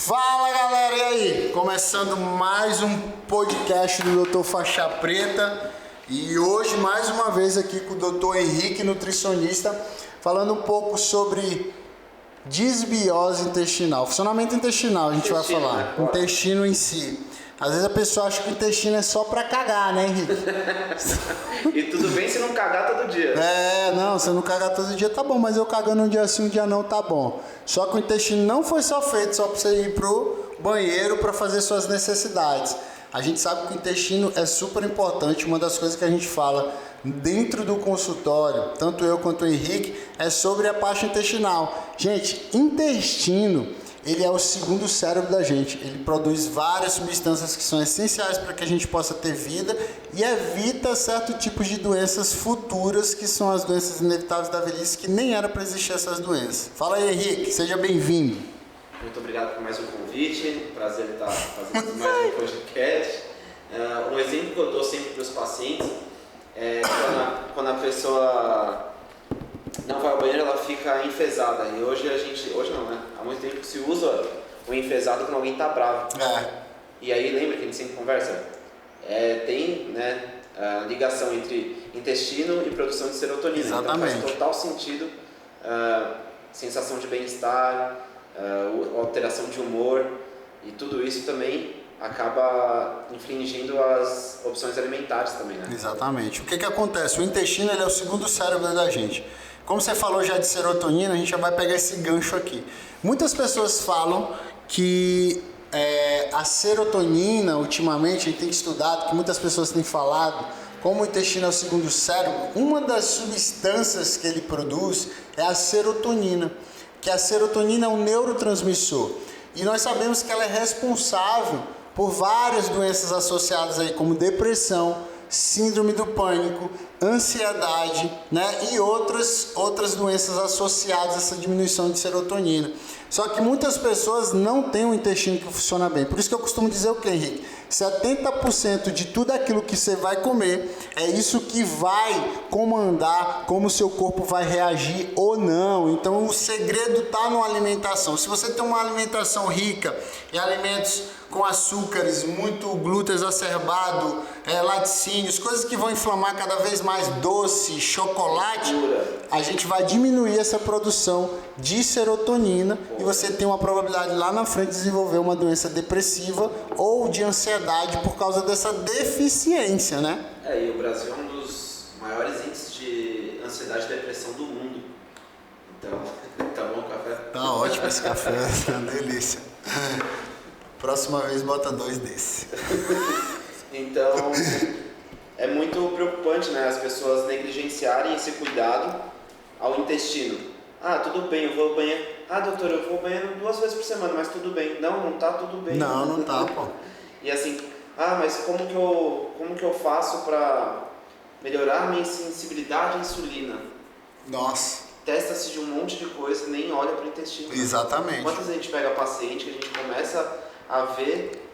Fala galera, e aí? Começando mais um podcast do Dr. Faixa Preta e hoje mais uma vez aqui com o Dr. Henrique, nutricionista, falando um pouco sobre disbiose intestinal, funcionamento intestinal a gente vai falar, né? Intestino em si. Às vezes a pessoa acha que o intestino é só pra cagar, né, Henrique? E tudo bem se não cagar todo dia. Não, se não cagar todo dia tá bom, mas eu cagando um dia sim, um dia não tá bom. Só que o intestino não foi só feito só pra você ir pro banheiro pra fazer suas necessidades. A gente sabe que o intestino é super importante, uma das coisas que a gente fala dentro do consultório, tanto eu quanto o Henrique, é sobre a parte intestinal. Gente, intestino, ele é o segundo cérebro da gente. Ele produz várias substâncias que são essenciais para que a gente possa ter vida e evita certos tipos de doenças futuras, que são as doenças inevitáveis da velhice, que nem era para existir essas doenças. Fala aí, Henrique, seja bem-vindo. Muito obrigado por mais um convite, prazer estar fazendo mais um podcast. Um exemplo que eu dou sempre para os pacientes é quando a pessoa não vai ao banheiro, ela fica enfesada. E hoje não, né? Há muito tempo se usa o enfesado quando alguém está bravo. E aí lembra que a gente sempre conversa? Tem, né, a ligação entre intestino e produção de serotonina. Exatamente. Então faz total sentido, sensação de bem-estar, alteração de humor, e tudo isso também acaba infringindo as opções alimentares também, né? Exatamente. O que acontece? O intestino, ele é o segundo cérebro da gente. Como você falou já de serotonina, a gente já vai pegar esse gancho aqui. Muitas pessoas falam que a serotonina, ultimamente, a gente tem estudado, que muitas pessoas têm falado, como o intestino é o segundo cérebro, uma das substâncias que ele produz é a serotonina, que a serotonina é um neurotransmissor. E nós sabemos que ela é responsável por várias doenças associadas aí, como depressão, síndrome do pânico, ansiedade, né? E outras doenças associadas a essa diminuição de serotonina. Só que muitas pessoas não têm um intestino que funciona bem. Por isso que eu costumo dizer o que, Henrique? 70% de tudo aquilo que você vai comer é isso que vai comandar como o seu corpo vai reagir ou não. Então o segredo está na alimentação. Se você tem uma alimentação rica em alimentos com açúcares, muito glúten exacerbado, laticínios, coisas que vão inflamar cada vez mais, doce, chocolate, a gente vai diminuir essa produção de serotonina e você tem uma probabilidade lá na frente de desenvolver uma doença depressiva ou de ansiedade por causa dessa deficiência, né? E o Brasil é um dos maiores índices de ansiedade e depressão do mundo. Então, tá bom o café? Tá ótimo esse café, é uma delícia. Próxima vez bota 2 desse. Então, é muito preocupante, né, as pessoas negligenciarem esse cuidado ao intestino. Tudo bem, eu vou ao banheiro. Doutor, eu vou ao banheiro 2 vezes por semana, mas tudo bem. Não tá tudo bem. Não tá, pô. E assim, mas como que eu faço para melhorar minha sensibilidade à insulina? Nossa. Testa-se de um monte de coisa, nem olha para o intestino. Exatamente. Quantas vezes a gente pega paciente que a gente começa a ver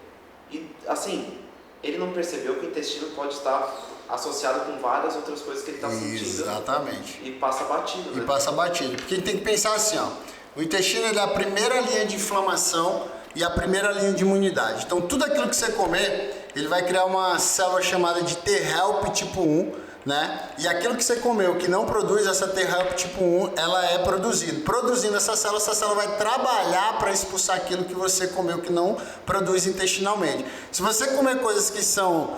e, assim, ele não percebeu que o intestino pode estar associado com várias outras coisas que ele está sentindo. Exatamente. E passa batido, né? E passa batido. Porque a gente tem que pensar assim, ó. O intestino, ele é a primeira linha de inflamação e a primeira linha de imunidade. Então, tudo aquilo que você comer, ele vai criar uma célula chamada de T-help tipo 1, né? E aquilo que você comeu que não produz essa T-help tipo 1, ela é produzida. Produzindo essa célula vai trabalhar para expulsar aquilo que você comeu que não produz intestinalmente. Se você comer coisas que são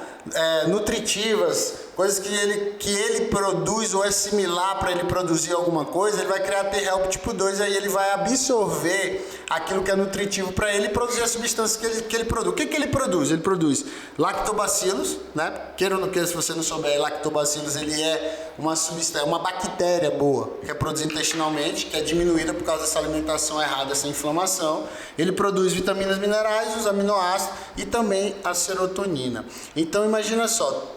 nutritivas, coisas que ele produz ou é similar para ele produzir alguma coisa, ele vai criar T-help tipo 2, aí ele vai absorver aquilo que é nutritivo para ele e produzir as substâncias que ele produz. O que ele produz? Ele produz lactobacilos, né? Queira ou não queira, se você não souber, lactobacilos, ele é uma substância, uma bactéria boa, que é produzida intestinalmente, que é diminuída por causa dessa alimentação errada, essa inflamação. Ele produz vitaminas, minerais, os aminoácidos e também a serotonina. Então imagina só,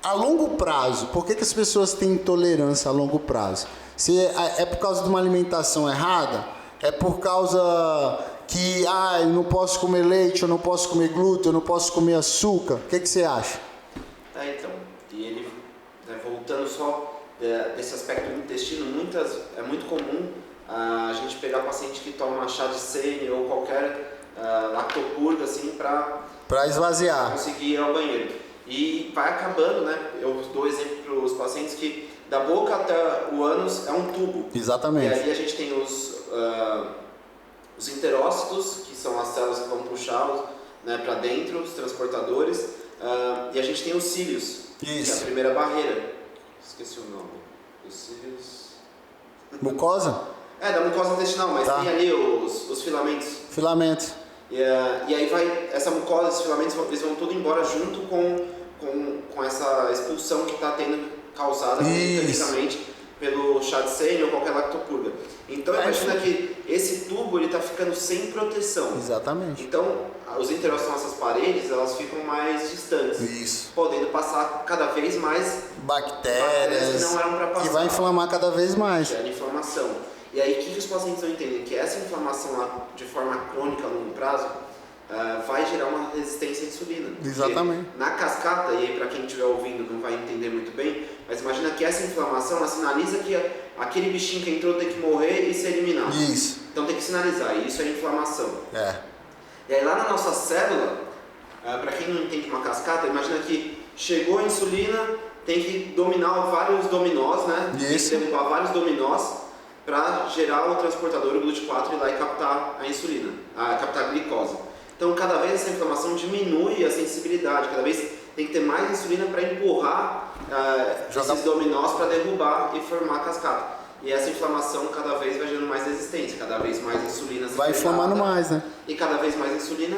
a longo prazo, por que as pessoas têm intolerância a longo prazo? Se é por causa de uma alimentação errada? É por causa que eu não posso comer leite, eu não posso comer glúten, eu não posso comer açúcar? O que você acha? Então, e ele, né, voltando só desse aspecto do intestino, é muito comum a gente pegar paciente que toma chá de sênior ou qualquer para esvaziar. conseguir ir ao banheiro. E vai acabando, né? Eu dou exemplo para os pacientes que da boca até o ânus é um tubo. Exatamente. E aí a gente tem os enterócitos, que são as células que vão puxar, né, para dentro, os transportadores, e a gente tem os cílios, que é a primeira barreira. Esqueci o nome. Os cílios... Mucosa? Da mucosa intestinal, mas tem ali os filamentos. Filamentos. E aí vai, essa mucosa, esses filamentos, eles vão tudo embora junto com essa expulsão que está tendo causada mecanicamente pelo chá de sênior ou qualquer lactopurga. Então imagina que esse tubo ele está ficando sem proteção. Exatamente. Então os enterócitos, essas paredes, elas ficam mais distantes. Isso. Podendo passar cada vez mais bactérias que não eram para passar. E vai inflamar cada vez mais. Gera inflamação. E aí o que os pacientes não entendem? Que essa inflamação lá, de forma crônica a longo prazo, vai gerar uma resistência à insulina. Exatamente. Porque na cascata, e aí para quem estiver ouvindo não vai entender muito bem, mas imagina que essa inflamação ela sinaliza que aquele bichinho que entrou tem que morrer e ser eliminado. Isso. Então tem que sinalizar, e isso é inflamação. É. E aí lá na nossa célula, para quem não entende uma cascata, imagina que chegou a insulina, tem que dominar vários dominós, né? Isso. Tem que derrubar vários dominós para gerar o transportador, o GLUT4, ir lá e captar a insulina, captar a glicose. Então cada vez essa inflamação diminui a sensibilidade, cada vez tem que ter mais insulina para empurrar esses dominós para derrubar e formar a cascata. E essa inflamação cada vez vai gerando mais resistência, cada vez mais insulina vai inflamando mais, né? E cada vez mais insulina,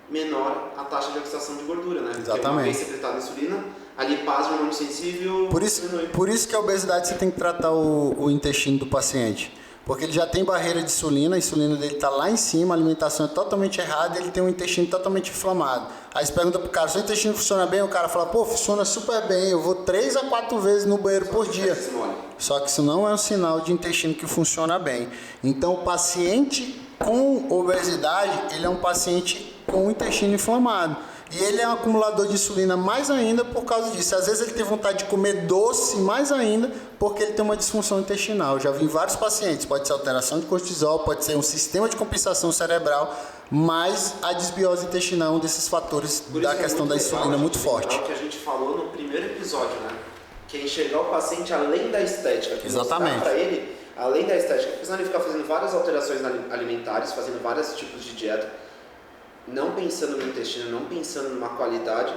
menor a taxa de oxidação de gordura, né? Exatamente. Porque uma vez secretada insulina, a lipase, o hormônio sensível... Por isso que a obesidade você tem que tratar o intestino do paciente. Porque ele já tem barreira de insulina, a insulina dele está lá em cima, a alimentação é totalmente errada, ele tem um intestino totalmente inflamado. Aí você pergunta pro cara, seu intestino funciona bem? O cara fala, pô, funciona super bem, eu vou 3 a 4 vezes no banheiro por dia. Só que isso não é um sinal de intestino que funciona bem. Então o paciente com obesidade, ele é um paciente com o intestino inflamado. E ele é um acumulador de insulina mais ainda por causa disso. Às vezes ele tem vontade de comer doce mais ainda porque ele tem uma disfunção intestinal. Eu já vi em vários pacientes, pode ser alteração de cortisol, pode ser um sistema de compensação cerebral, mas a desbiose intestinal é um desses fatores da questão da insulina muito forte. É o que a gente falou no primeiro episódio, né? Que é enxergar o paciente além da estética. Exatamente. Para ele, além da estética, porque senão ele fica fazendo várias alterações alimentares, fazendo vários tipos de dieta, não pensando no intestino, não pensando numa qualidade,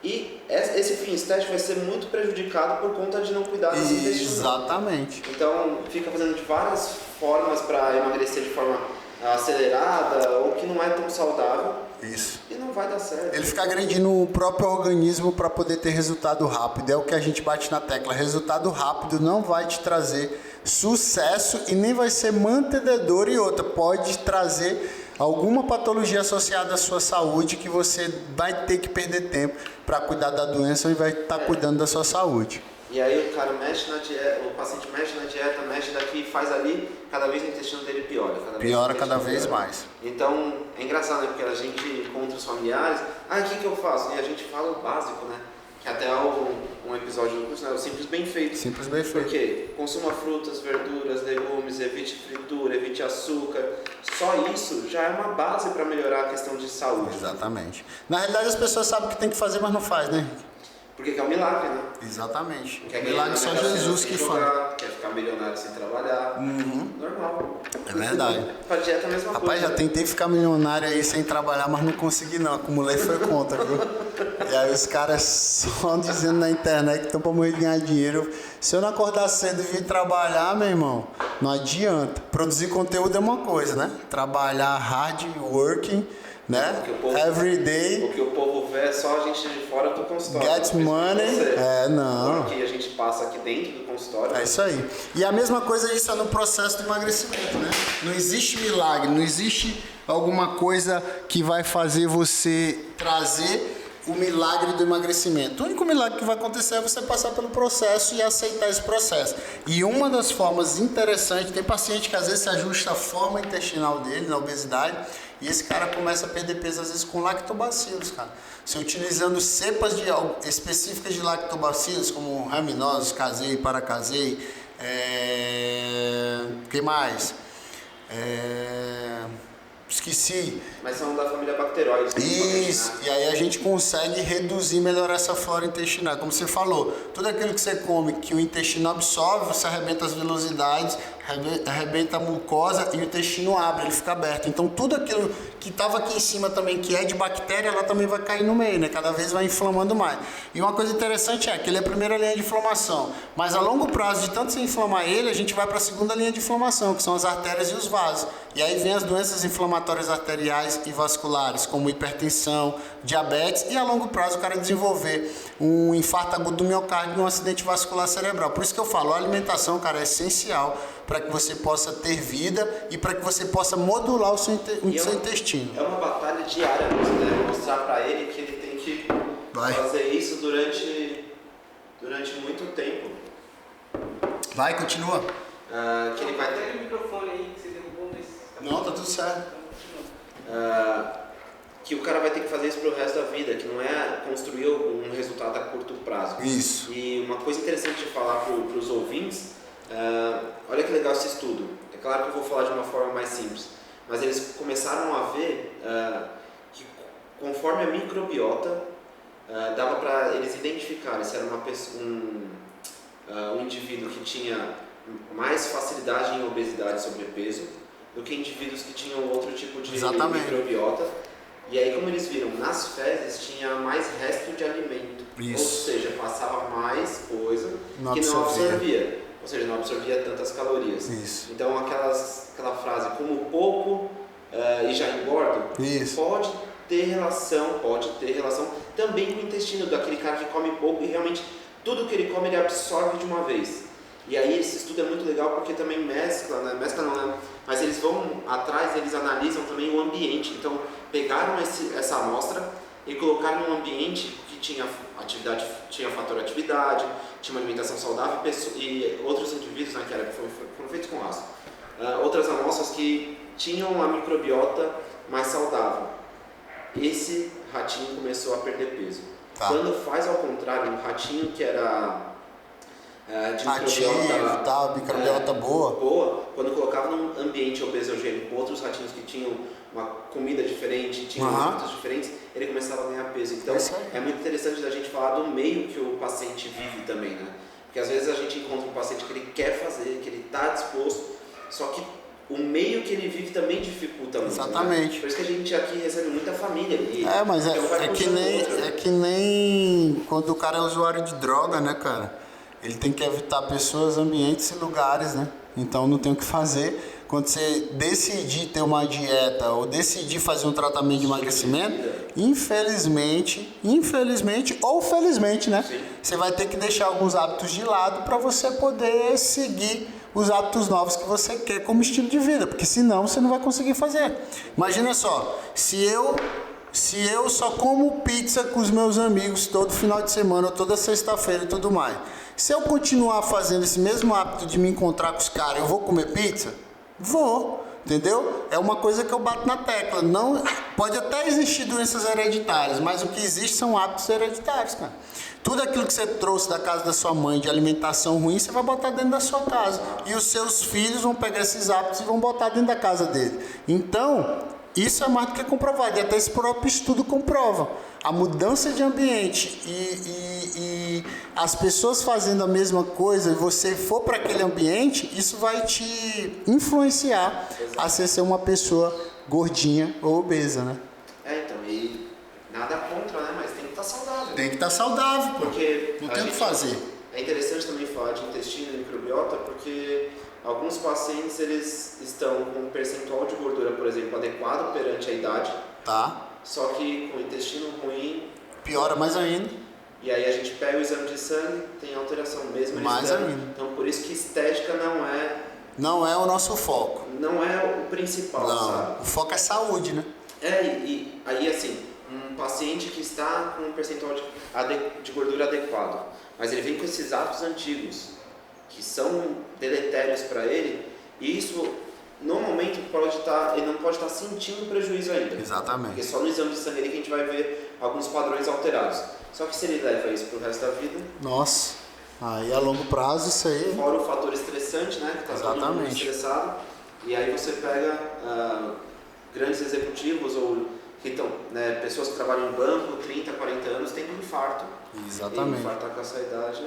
e esse fim estético vai ser muito prejudicado por conta de não cuidar desse intestino. Exatamente. Então fica fazendo de várias formas para emagrecer de forma acelerada ou que não é tão saudável. Isso. E não vai dar certo. Ele fica agredindo o próprio organismo para poder ter resultado rápido. É o que a gente bate na tecla. Resultado rápido não vai te trazer sucesso e nem vai ser mantenedor. E outra, pode trazer alguma patologia associada à sua saúde que você vai ter que perder tempo para cuidar da doença e vai estar cuidando da sua saúde. E aí o cara mexe na dieta, o paciente mexe na dieta, mexe daqui, faz ali, cada vez o intestino dele piora. Piora cada vez mais. Então é engraçado, né? Porque a gente encontra os familiares, o que eu faço? E a gente fala o básico, né? Que até há um episódio do curso, né? O simples bem feito. Simples bem feito. Por quê? Consuma frutas, verduras, legumes, evite fritura, evite açúcar. Só isso já é uma base para melhorar a questão de saúde. Exatamente. Na realidade as pessoas sabem o que tem que fazer, mas não faz, né? Porque é um milagre, né? Exatamente. Quer milagre só Jesus que faz. Quer ficar milionário sem trabalhar. Normal. É verdade. Pra dieta é a mesma coisa. Rapaz, já tentei ficar milionário aí sem trabalhar, mas não consegui não. Acumulei foi conta, viu? E aí os caras só dizendo na internet que estão pra morrer de ganhar dinheiro. Se eu não acordar cedo e vir trabalhar, meu irmão, não adianta. Produzir conteúdo é uma coisa, né? Trabalhar hard working, né? Every day. O que o povo vê é só a gente de fora do consultório. Get money. Não. Porque a gente passa aqui dentro do consultório. É isso aí. E a mesma coisa isso é no processo de emagrecimento, né? Não existe milagre, não existe alguma coisa que vai fazer você trazer o milagre do emagrecimento. O único milagre que vai acontecer é você passar pelo processo e aceitar esse processo. E uma das formas interessantes, tem paciente que às vezes se ajusta a forma intestinal dele, na obesidade, e esse cara começa a perder peso às vezes com lactobacilos, cara. Se utilizando cepas específicas de lactobacilos, como Rhamnosus, Casei, Paracasei, o que mais? esqueci. Mas são da família bacteroides. Isso, e aí a gente consegue reduzir, melhorar essa flora intestinal. Como você falou, tudo aquilo que você come, que o intestino absorve, você arrebenta as velocidades, arrebenta a mucosa e o intestino abre, ele fica aberto. Então tudo aquilo que estava aqui em cima também, que é de bactéria, ela também vai cair no meio, né? Cada vez vai inflamando mais. E uma coisa interessante é que ele é a primeira linha de inflamação, mas a longo prazo, de tanto você inflamar ele, a gente vai para a segunda linha de inflamação, que são as artérias e os vasos. E aí vem as doenças inflamatórias arteriais e vasculares, como hipertensão, diabetes, e a longo prazo o cara desenvolver um infarto agudo do miocárdio e um acidente vascular cerebral. Por isso que eu falo, a alimentação, cara, é essencial para que você possa ter vida e para que você possa modular o seu intestino. É uma batalha diária, né? Mostrar para ele que ele tem que fazer isso durante muito tempo. Vai, continua. Que ele vai ter o microfone aí que você derrubou, mas... Não, tá tudo certo. Que o cara vai ter que fazer isso pro resto da vida, que não é construir um resultado a curto prazo. Isso. E uma coisa interessante de falar pros ouvintes, olha que legal esse estudo. É claro que eu vou falar de uma forma mais simples, mas eles começaram a ver que conforme a microbiota, dava para eles identificarem se era um indivíduo que tinha mais facilidade em obesidade e sobrepeso do que indivíduos que tinham outro tipo de microbiota. E aí, como eles viram, nas fezes tinha mais resto de alimento. Isso. Ou seja, passava mais coisa que não absorvia. Ou seja, não absorvia tantas calorias. Isso. Então, aquela frase, como pouco e já engordo, Isso. pode ter relação também com o intestino daquele cara que come pouco e realmente tudo que ele come ele absorve de uma vez. E aí esse estudo é muito legal porque também mescla, né? Mas eles vão atrás, eles analisam também o ambiente. Então pegaram essa amostra e colocaram num ambiente que tinha atividade, tinha fator atividade, tinha uma alimentação saudável e outros indivíduos, né, foram feitos com ácido. Outras amostras que tinham a microbiota mais saudável. Esse ratinho começou a perder peso. Tá. Quando faz ao contrário, um ratinho que era de microbiota boa, quando colocava num ambiente obesogênico com outros ratinhos que tinham uma comida diferente, tinham hábitos diferentes, ele começava a ganhar peso. Então é muito interessante da gente falar do meio que o paciente vive também, né? Porque às vezes a gente encontra um paciente que ele quer fazer, que ele está disposto, só que o meio que ele vive também dificulta muito. Exatamente. Né? Por isso que a gente aqui recebe muita família. Mas é que nem quando o cara é usuário de droga, né, cara? Ele tem que evitar pessoas, ambientes e lugares, né? Então não tem o que fazer. Quando você decidir ter uma dieta ou decidir fazer um tratamento de emagrecimento, infelizmente ou felizmente, né? Sim. Você vai ter que deixar alguns hábitos de lado para você poder seguir os hábitos novos que você quer como estilo de vida, porque senão você não vai conseguir fazer. Imagina só, se eu só como pizza com os meus amigos todo final de semana, toda sexta-feira e tudo mais, se eu continuar fazendo esse mesmo hábito de me encontrar com os caras, eu vou comer pizza? Vou, entendeu? É uma coisa que eu bato na tecla. Não, pode até existir doenças hereditárias, mas o que existe são hábitos hereditários, cara. Tudo aquilo que você trouxe da casa da sua mãe de alimentação ruim, você vai botar dentro da sua casa. E os seus filhos vão pegar esses hábitos e vão botar dentro da casa dele. Então, isso é mais do que comprovado. E até esse próprio estudo comprova. A mudança de ambiente e as pessoas fazendo a mesma coisa e você for para aquele ambiente, isso vai te influenciar a ser uma pessoa gordinha ou obesa, né? Então, e nada contra, né? Mas tem que estar saudável. Tem que estar saudável, pô. Porque não tem o que fazer. É interessante também falar de intestino e microbiota, porque alguns pacientes eles estão com um percentual de gordura, por exemplo, adequado perante a idade. Tá. Só que com o intestino ruim... Piora mais ainda. E aí a gente pega o exame de sangue, tem alteração mesmo. Mais ainda. Então por isso que estética não é o nosso foco. Não é o principal, sabe? O foco é saúde, né? E aí assim, um paciente que está com um percentual de gordura adequado, mas ele vem com esses hábitos antigos, que são deletérios para ele, e isso... No momento ele não pode estar sentindo prejuízo ainda. Exatamente. Porque só no exame de sangue que a gente vai ver alguns padrões alterados. Só que se ele leva isso pro resto da vida... Nossa, aí a longo prazo isso aí... Fora o fator estressante, né? Que tá todo mundo estressado. E aí você pega grandes executivos ou que estão, né, pessoas que trabalham em banco, 30, 40 anos, têm um infarto. Exatamente. E infartar com essa idade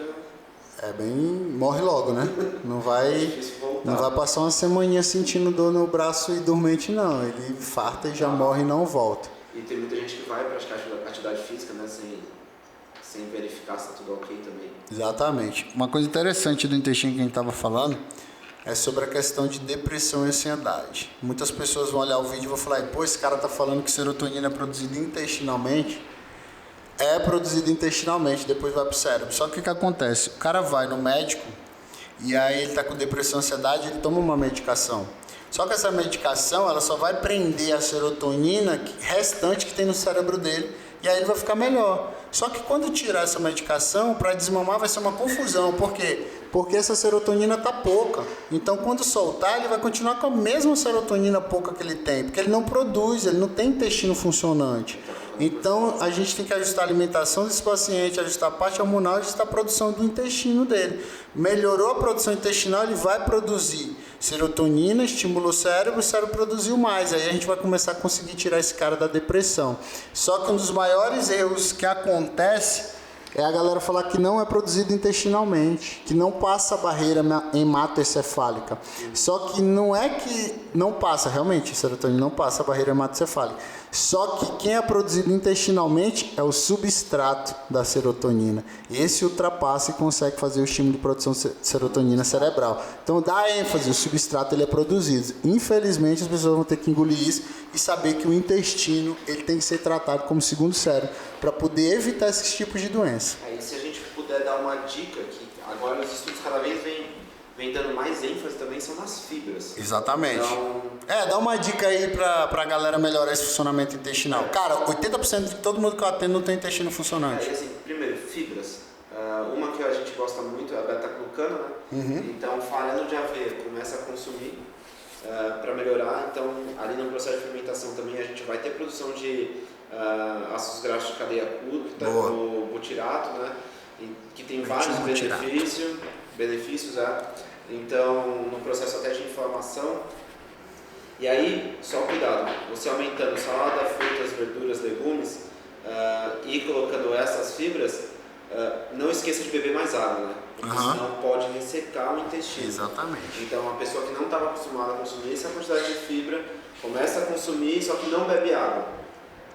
é bem... morre logo, né? Não vai, difícil voltar. não vai passar uma semaninha sentindo dor no braço e dormente, não. Ele infarta e já morre e não volta. E tem muita gente que vai praticar atividade física, né, sem verificar se está tudo ok também. Exatamente. Uma coisa interessante do intestino que a gente estava falando é sobre a questão de depressão e ansiedade. Muitas pessoas vão olhar o vídeo e vão falar, pô, esse cara tá falando que serotonina é produzida intestinalmente. É produzida intestinalmente, depois vai pro cérebro. Só que o que acontece? O cara vai no médico e aí ele tá com depressão e ansiedade, ele toma uma medicação. Só que essa medicação, ela só vai prender a serotonina restante que tem no cérebro dele e aí ele vai ficar melhor. Só que quando tirar essa medicação, para desmamar vai ser uma confusão. Por quê? Porque essa serotonina tá pouca. Então quando soltar, ele vai continuar com a mesma serotonina pouca que ele tem, porque ele não produz, ele não tem intestino funcionante. Então a gente tem que ajustar a alimentação desse paciente, ajustar a parte hormonal, ajustar a produção do intestino dele. Melhorou a produção intestinal, ele vai produzir serotonina, estimulou o cérebro produziu mais. Aí a gente vai começar a conseguir tirar esse cara da depressão. Só que um dos maiores erros que acontece é a galera falar que não é produzido intestinalmente, que não passa a barreira hematoencefálica. Só que não é que não passa, realmente, a serotonina não passa a barreira hematoencefálica. Só que quem é produzido intestinalmente é o substrato da serotonina. Esse ultrapassa e consegue fazer o estímulo de produção de serotonina cerebral. Então dá ênfase, o substrato ele é produzido. Infelizmente as pessoas vão ter que engolir isso e saber que o intestino ele tem que ser tratado como segundo cérebro para poder evitar esses tipos de doença. Aí se a gente puder dar uma dica, que agora os estudos cada vez vem dando mais ênfase também, são nas fibras. Exatamente. Então, dá uma dica aí pra galera melhorar esse funcionamento intestinal. Cara, 80% de todo mundo que eu atendo não tem intestino funcionante. Aí assim, primeiro, fibras. Uma que a gente gosta muito é a beta-glucana, né? Então, farelo de aveia, começa a consumir para melhorar. Então, ali no processo de fermentação também a gente vai ter produção de ácidos graxos de cadeia curta, o butirato, né? Que tem vários benefícios. Então, no processo até de inflamação. E aí, só cuidado, você aumentando salada, frutas, verduras, legumes e colocando essas fibras, não esqueça de beber mais água, né? Porque senão pode ressecar o intestino. Exatamente. Então, uma pessoa que não estava acostumada a consumir essa quantidade de fibra, começa a consumir, só que não bebe água.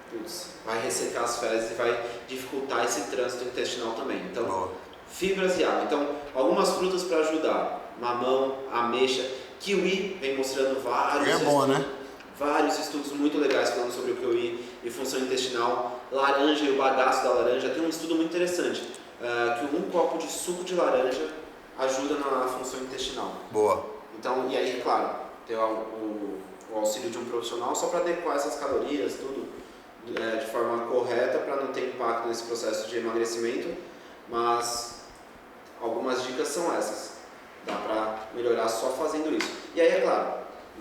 Putz, vai ressecar as fezes e vai dificultar esse trânsito intestinal também. Então, fibras e água. Então, algumas frutas para ajudar. Mamão, ameixa, kiwi vem mostrando vários estudos muito legais falando sobre o kiwi e função intestinal. Laranja e o bagaço da laranja. Tem um estudo muito interessante, que um copo de suco de laranja ajuda na função intestinal. Boa. Então, e aí, claro, ter o auxílio de um profissional só para adequar essas calorias, tudo de forma correta para não ter impacto nesse processo de emagrecimento, mas algumas dicas são essas. Dá para melhorar só fazendo isso. E aí, é claro,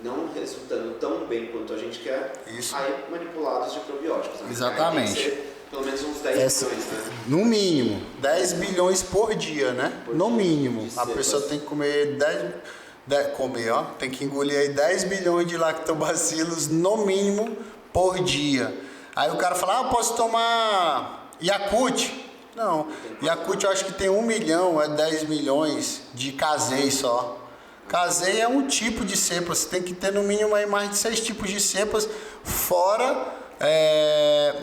não resultando tão bem quanto a gente quer, aí manipulados de probióticos. Né? Exatamente. Tem que ser pelo menos uns 10 bilhões, né? No mínimo, 10 bilhões por dia, né? No mínimo. A pessoa tem que comer tem que engolir aí 10 bilhões de lactobacilos no mínimo por dia. Aí o cara fala, posso tomar Yakult? Não, Yakult eu acho que tem 1 milhão, 10 milhões de casei só. Casei é um tipo de cepa, você tem que ter no mínimo aí mais de 6 tipos de cepas, fora,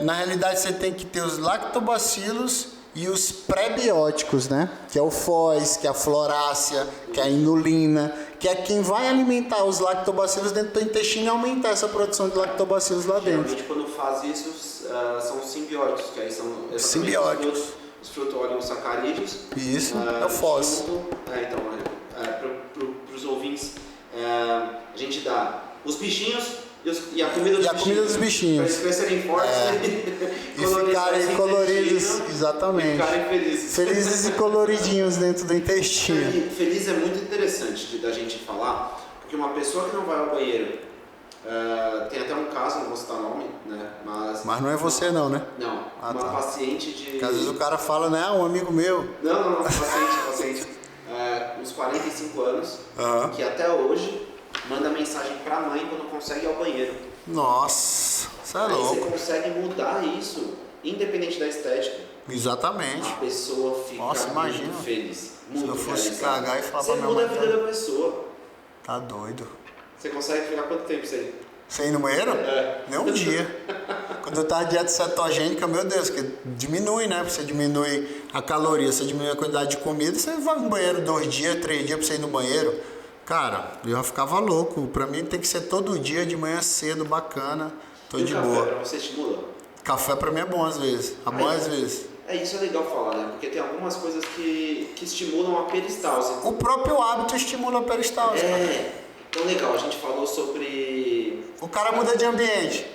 na realidade você tem que ter os lactobacilos e os prebióticos, né? Que é o Foz, que é a florácea, que é a inulina, que é quem vai alimentar os lactobacilos dentro do intestino e aumentar essa produção de lactobacilos lá dentro. Geralmente quando faz isso, são os simbióticos, que aí são simbióticos. Os fruto-oligosacarídeos. Isso, é o Foz. Então, para os ouvintes, a gente dá os bichinhos e a comida dos bichinhos. Para eles crescerem fortes e ficarem coloridos, exatamente. E ficarem felizes. Felizes e coloridinhos dentro do intestino. Feliz é muito interessante da gente falar, porque uma pessoa que não vai ao banheiro, tem até um caso, não vou citar nome, né? Mas não é você não, né? Não, paciente de... Porque às vezes o cara fala, né? Um amigo meu. Não, paciente. Uns 45 anos, que até hoje manda mensagem pra mãe quando consegue ir ao banheiro. Nossa, isso é Aí você louco. consegue mudar isso, independente da estética. Exatamente. A pessoa fica Nossa, imagina. muito feliz. Se Muito eu fosse realizada. cagar e falar Você pra minha muda a mãe, vida da pessoa. tá doido. Você consegue ficar quanto tempo isso aí? Você ir no banheiro? É. Nem um dia. Quando eu tava dieta cetogênica, meu Deus, que diminui, né? Você diminui a caloria, você diminui a quantidade de comida, você vai no banheiro 2 dias, 3 dias pra você ir no banheiro. Cara, eu já ficava louco. Pra mim tem que ser todo dia, de manhã cedo, bacana. Tô E de o café boa. pra você estimula? Café pra mim é bom às vezes. É bom às vezes. Isso é legal falar, né? Porque tem algumas coisas que estimulam a peristalse. O próprio hábito estimula a peristalse. Cara. Então legal, a gente falou sobre O cara muda de ambiente.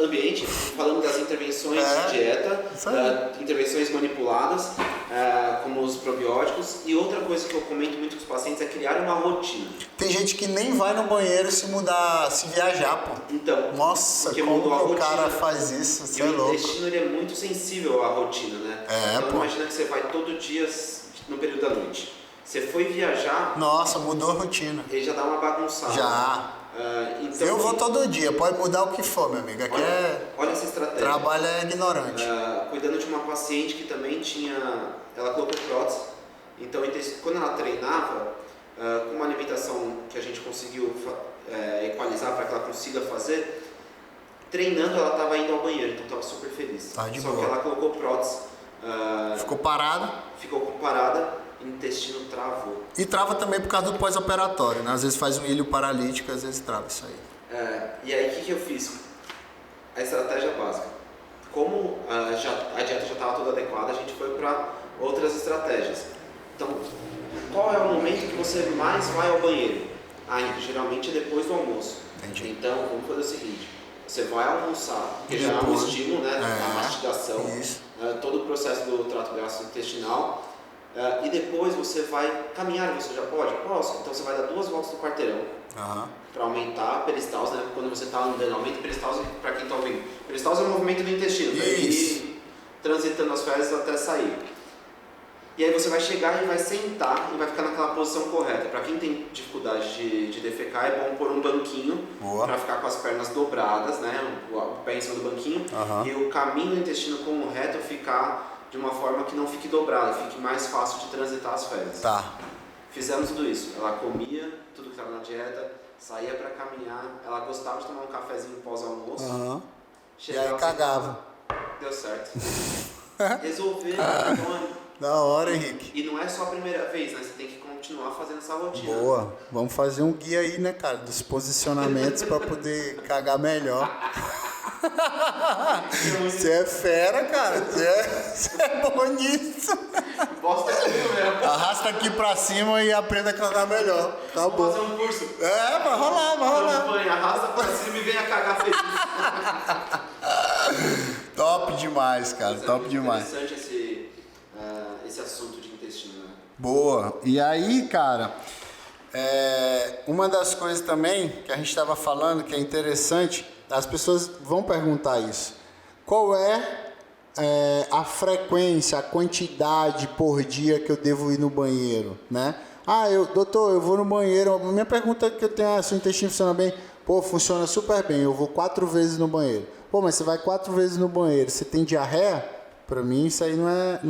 ambiente, falando das intervenções de dieta, isso aí. intervenções manipuladas, como os probióticos. E outra coisa que eu comento muito com os pacientes é criar uma rotina. Tem gente que nem vai no banheiro se mudar, se viajar, pô. Então, Nossa, porque como mudou a que o rotina. cara faz isso? E Você é o louco. intestino ele é muito sensível à rotina, né? Então pô. imagina que você vai todo dia no período da noite. Você foi viajar, Nossa, mudou a rotina. ele já dá uma bagunçada. Já. Então, Eu vou todo dia, pode mudar o que for, meu amigo. Aqui olha essa estratégia. trabalho é ignorante. Cuidando de uma paciente que também ela colocou prótese. Então, quando ela treinava, com uma alimentação que a gente conseguiu equalizar para que ela consiga fazer, treinando ela estava indo ao banheiro, então estava super feliz. Tá de Só boa. que ela colocou prótese, Ficou parado. ficou parada, intestino travou. E trava também por causa do pós-operatório, né? Às vezes faz um ilho paralítico, às vezes trava isso aí. E aí o que eu fiz? A estratégia básica. Como a dieta já estava toda adequada, a gente foi para outras estratégias. Então, qual é o momento que você mais vai ao banheiro? Geralmente é depois do almoço. Entendi. Então, vamos fazer o seguinte: você vai almoçar, porque já é um Depois. estímulo, né? A mastigação, Isso. todo o processo do trato gastrointestinal. E depois você vai caminhar, você já pode? Posso. Então você vai dar 2 voltas no quarteirão Aham. para aumentar a peristalse, né? Quando você está andando, aumenta a peristalse para quem está ouvindo. Peristalse é o movimento do intestino, para ir transitando as fezes até sair. E aí você vai chegar e vai sentar e vai ficar naquela posição correta. Para quem tem dificuldade de defecar, é bom pôr um banquinho para ficar com as pernas dobradas, né? O pé em cima do banquinho. Aham. E o caminho do intestino como reto ficar de uma forma que não fique dobrado, fique mais fácil de transitar as fezes. Tá. Fizemos tudo isso. Ela comia tudo que estava na dieta, saía para caminhar, ela gostava de tomar um cafezinho pós-almoço. Aham. E Chegava, aí cagava. Deu certo. Resolver, então, Da hora, Henrique. e não é só a primeira vez, né? Você tem que continuar fazendo essa rotina. Boa. Vamos fazer um guia aí, né, cara? Dos posicionamentos pra poder cagar melhor. Você é fera, cara. Você é bom nisso. Posso ter comigo mesmo. Arrasta aqui pra cima e aprenda a cagar melhor. Tá Vou fazer bom. um curso. Vai rolar, vai rolar. Campanha, arrasta pra cima e venha cagar feliz. Top demais, cara. Top demais. Interessante esse assunto de intestino, né? Boa. E aí, cara, uma das coisas também que a gente estava falando que é interessante, as pessoas vão perguntar isso. Qual é a frequência, a quantidade por dia que eu devo ir no banheiro, né? Doutor, eu vou no banheiro. Minha pergunta é que eu tenho, se o intestino funciona bem? Pô, funciona super bem. Eu vou 4 vezes no banheiro. Pô, mas você vai 4 vezes no banheiro, você tem diarreia? Pra mim isso aí não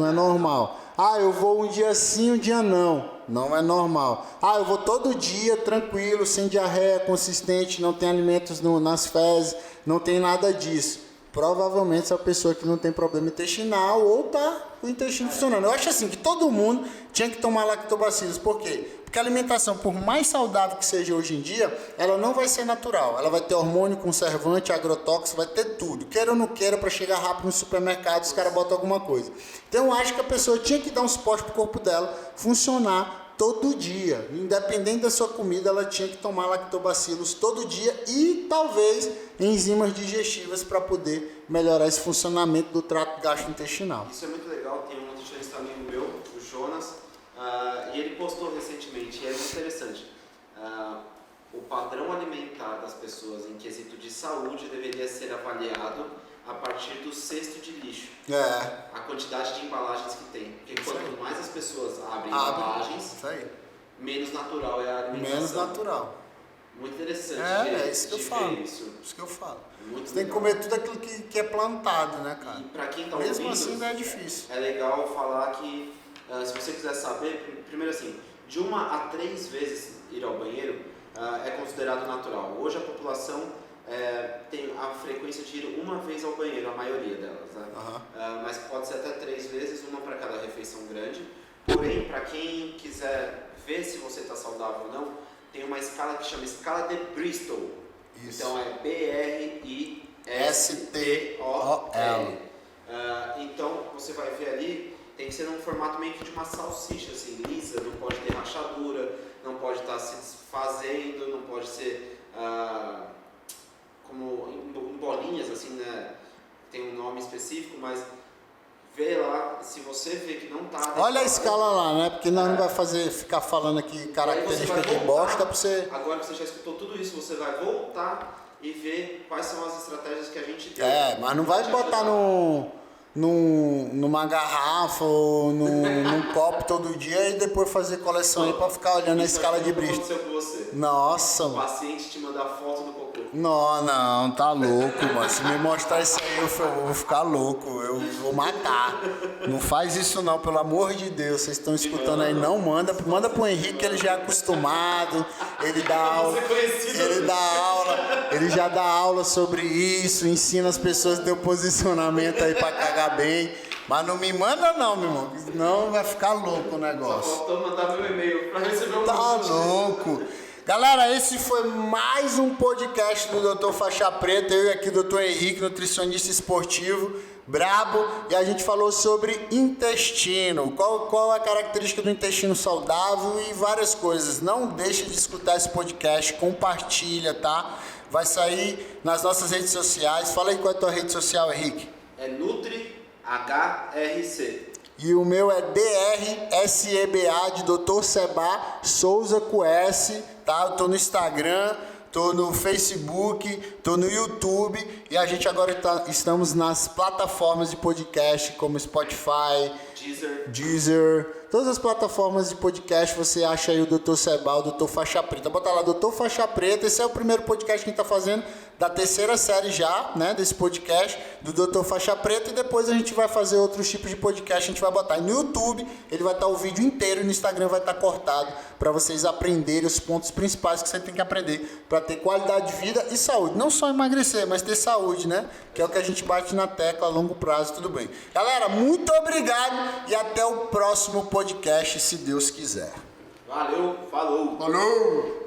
é normal. Eu vou um dia sim, um dia não. Não é normal. Eu vou todo dia tranquilo, sem diarreia, consistente, não tem alimentos nas fezes, não tem nada disso. Provavelmente essa pessoa que não tem problema intestinal ou tá com o intestino funcionando. Eu acho assim que todo mundo tinha que tomar lactobacilos. Por quê? Porque a alimentação, por mais saudável que seja hoje em dia, ela não vai ser natural. Ela vai ter hormônio, conservante, agrotóxico, vai ter tudo. Queira ou não queira, para chegar rápido no supermercado, os caras botam alguma coisa. Então eu acho que a pessoa tinha que dar um suporte pro corpo dela funcionar todo dia. Independente da sua comida, ela tinha que tomar lactobacilos todo dia e talvez enzimas digestivas para poder melhorar esse funcionamento do trato gastrointestinal. Isso é muito legal. Tem um nutricionista amigo meu, o Jonas, e ele postou recentemente, e é muito interessante. O padrão alimentar das pessoas em quesito de saúde deveria ser avaliado a partir do cesto de lixo. A quantidade de embalagens que tem. Porque quanto mais as pessoas abrem embalagens, menos natural é a alimentação. Menos natural. muito interessante. É isso que eu falo. Isso que eu falo. Muito Você tem que legal. comer tudo aquilo que é plantado, né, cara? E pra quem tá Mesmo ouvindo, assim não é difícil. é legal falar que, se você quiser saber, primeiro assim, de 1 a 3 vezes ir ao banheiro é considerado natural. Hoje a população tem a frequência de ir uma vez ao banheiro, a maioria delas, né? Mas pode ser até 3 vezes, uma para cada refeição grande. Porém, para quem quiser ver se você está saudável ou não, tem uma escala que chama escala de Bristol. Isso. Então é BRISTOL. Então você vai ver ali, tem que ser num formato meio que de uma salsicha, assim, lisa, não pode ter rachadura, não pode estar se desfazendo, não pode ser como em bolinhas, assim, né? Tem um nome específico, mas vê lá, se você vê que não tá... Olha a escala lá, né? Porque nós não vai ficar falando aqui característica de bosta pra você... Agora que você já escutou tudo isso, você vai voltar e ver quais são as estratégias que a gente deu. Mas não vai botar numa garrafa ou num copo todo dia e depois fazer coleção aí pra ficar olhando a escala de Bristol. Isso aconteceu com você. Nossa, O mano. paciente te mandar foto do cocô. Não, tá louco, mano. Se me mostrar isso aí, eu vou ficar louco. Eu vou matar. Não faz isso não, pelo amor de Deus. Vocês estão escutando aí, não manda. Manda pro Henrique, ele já é acostumado. Ele dá aula. Ele já dá aula sobre isso, ensina as pessoas a ter o posicionamento aí pra cagar bem. Mas não me manda não, meu irmão. Senão vai ficar louco o negócio. Só faltou mandar meu e-mail pra receber um Tá convite. louco. Galera, esse foi mais um podcast do Dr. Faixa Preta. Eu e aqui o Dr. Henrique, nutricionista esportivo, brabo. E a gente falou sobre intestino. Qual é a característica do intestino saudável e várias coisas. Não deixe de escutar esse podcast, compartilha, tá? Vai sair nas nossas redes sociais. Fala aí qual é a tua rede social, Henrique. É NutriHRC. E o meu é DRSEBA de Dr. Seba Souza com S, tá? Eu tô no Instagram, tô no Facebook, tô no YouTube e a gente agora estamos nas plataformas de podcast como Spotify, Deezer, todas as plataformas de podcast você acha aí o Dr. Seba, o Dr. Faixa Preta. Bota lá, Dr. Faixa Preta, esse é o primeiro podcast que a gente tá fazendo da terceira série já, né, desse podcast do Dr. Faixa Preta, e depois a gente vai fazer outros tipos de podcast, a gente vai botar no YouTube, ele vai estar o vídeo inteiro e no Instagram vai estar cortado para vocês aprenderem os pontos principais que você tem que aprender para ter qualidade de vida e saúde, não só emagrecer, mas ter saúde, né, que é o que a gente bate na tecla a longo prazo, tudo bem. Galera, muito obrigado e até o próximo podcast, se Deus quiser. Valeu, falou! Falou!